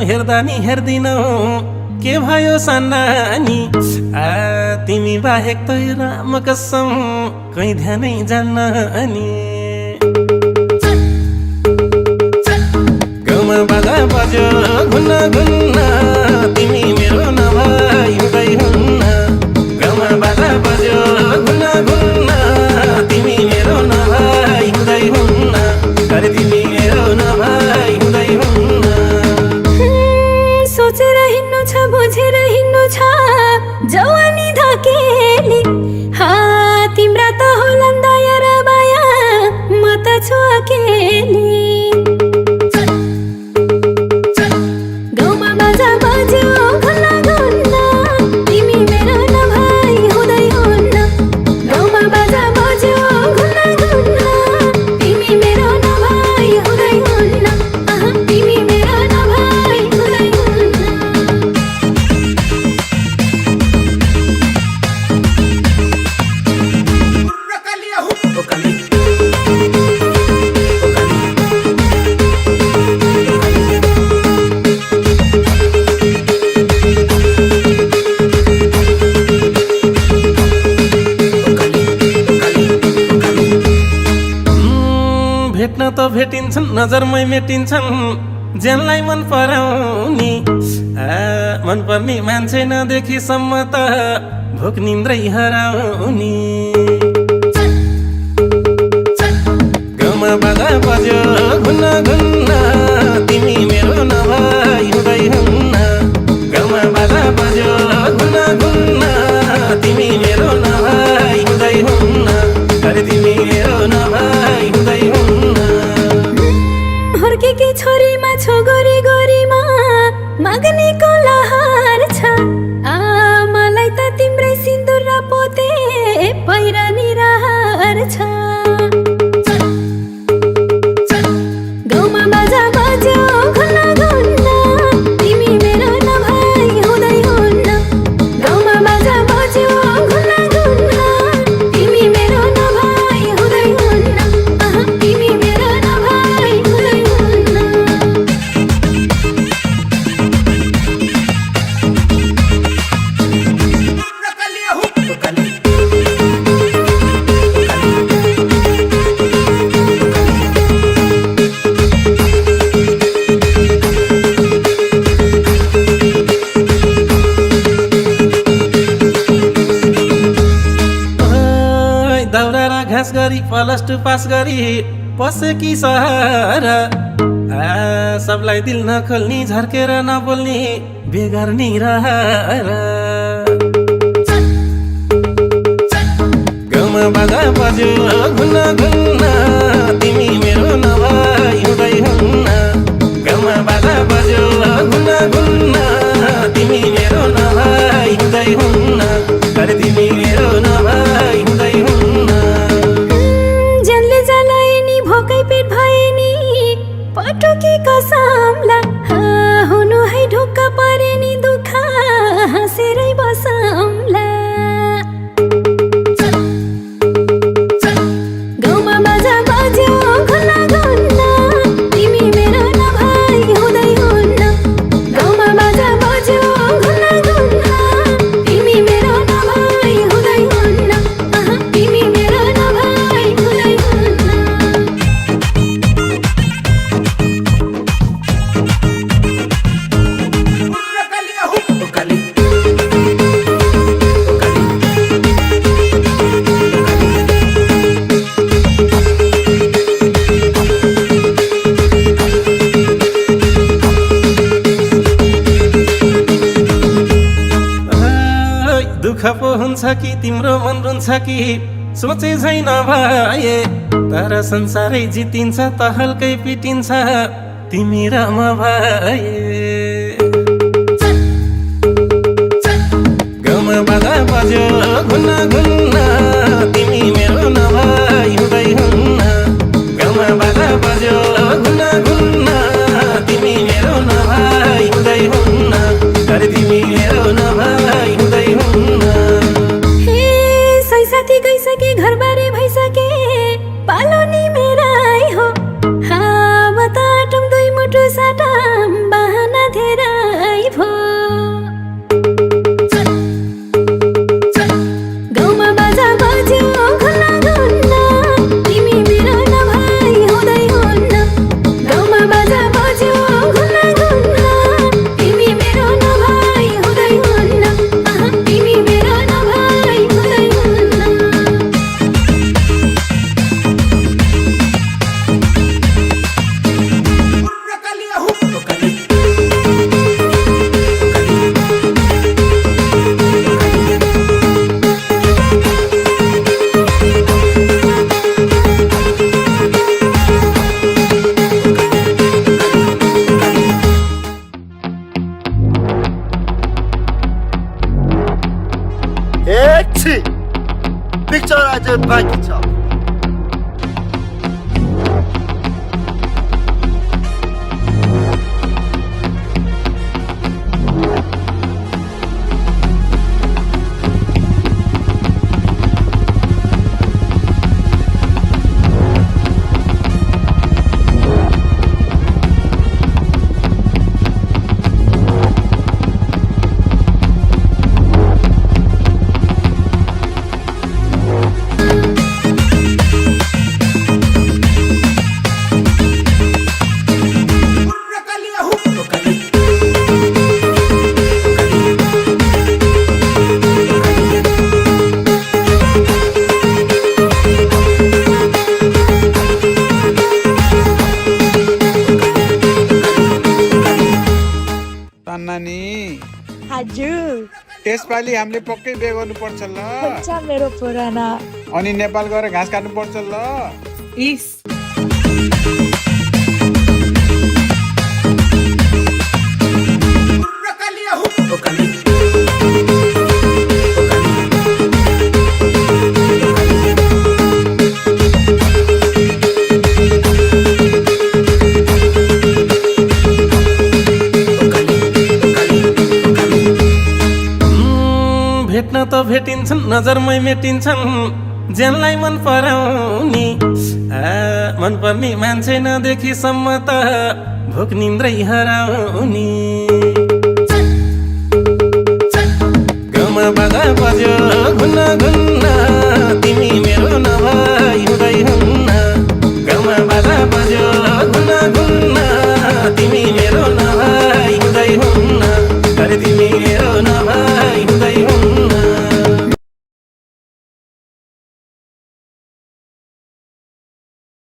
हेर्दा नि हेर्दिनौ के भयो सन्नानी तिमी बाहेक त राम कसम कहीँ ध्यानै जान्न अनि गाउँमा बाजा बज्यो घुन्न घुन्न तिमी मेरो नभई हुँदै हुन्न गाउँमा बाजा बज्यो घुन्न घुन्न तिमी मेरो नभई हुँदै हुन्न अरे तिमी मेरो नभई हुँदै हुन्न सोचेर हिँड्नु छ बुझेर हिँड्नु छ जवानी धकेली तिम्रा त होलान् दया र माया म त छु अकेली गाउँमा बाजा बज्यो घुन्न घुन्न तिमी मेरो नभई हुँदै हुन्न गाउँमा बाजा बज्यो घुन्न घुन्न तिमी मेरो नभई हुँदै हुन्न तिमी मेरो नभई हुँदै हुन्न भेट्न त भेटिन्छन् नजरमै मेटिन्छन् ज्यानलाई मन पराउने मनपर्ने मान्छे नदेखिसम्म त भोक निन्द्रै हराउने गाउँमा बाजा बज्यो घुन्न घुन्न तिमी मेरो नभई हुँदै हुन्न गाउँमा बाजा बज्यो घुन्न घुन्न तिमी मेरो नभई हुँदै हुन्न अरे तिमी मेरो नभई हुँदै हुन्न हुर्केकी छोरीमा छोगोरी गोरीमा माग्नेको लहर छ मलाई त तिम्रै सिन्दुर र पोते पहिरनी रहर छ गाउँमा बाजा बज्यो घुन्न घुन्न तिमी मेरो नभई हुँदै हुन्न गाउँमा बाजा बज्यो घुन्न घुन्न तिमी मेरो नभई हुँदै हुन्न तिमी मेरो नभई हुँदै हुन्न दाउरा र घाँस गरी प्लस टू पास गरी पसेकी सहर सबलाई दिल नखोल्ने झर्केर नबोल्ने बेगर्नी रहर गाउँमा बाजा बज्यो घुन्न घुन्न तिमी मेरो नभई हुँदै हुन्न गाउँमा बाजा बज्यो घुन्न घुन्न तिमी मेरो नभई हुँदै हुन्न अरे तिमी मेरो नभई हुँदै हुन्न जनले जलाए नि भोकै पेट भए नि पटुकी कसमला हुनु है ढुक्क परे नि दुःख हाँसेरै बसौँला गाउँमा बाजा बज्यो घुन्न घुन्न तिमी मेरो नभई हुँदै हुन्न गाउँमा बाजा बज्यो घुन्न घुन्न तिमी मेरो नभई हुँदै हुन्न तिमी मेरो नभई हुँदै हुन्न दुःख पो हुन्छ कि तिम्रो मन रुन्छ कि सोचे झै नभए तर संसारै जितिन्छ त हल्कै पिटिन्छ तिमी र म भए गाउँमा बाजा बज्यो घुन्न घुन्न तिमी मेरो नभई हुँदै हुन्न गाउँमा बाजा बज्यो घुन्न घुन्न तिमी मेरो नभई हुँदै हुन्न अरे तिमी मेरो नभई हुँदै हुन्न साथी गइसके घरबारे भइसके पालो नि मेरै हो म त आटम दुई मुठु साटम बहाना धेरै पिक्चर आज बाँकी छ। नानी हजुर त्यसपालि हामीले पक्कै बिहे गर्नुपर्छ ल। हुन्छ मेरो पुराना अनि नेपाल गएर घाँस काट्नुपर्छ ल। इस भेट्न त भेटिन्छन् नजरमै मेटिन्छन् ज्यानलाई मन पराउने मन पर्ने मान्छे नदेखिसम्म त भोक निन्द्रै हराउने गाउँमा बाजा बज्यो घुन्न घुन्न